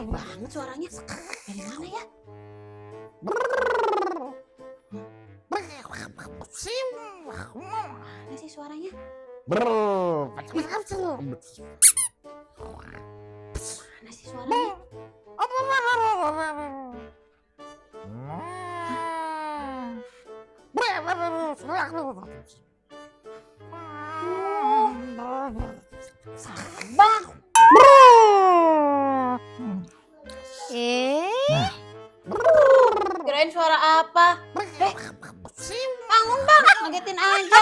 banget suaranya. Dari mana ya? Mana sih suaranya? Mana sih suaranya? Bang. Kirain suara apa? Bangun bang, ngagetin aja.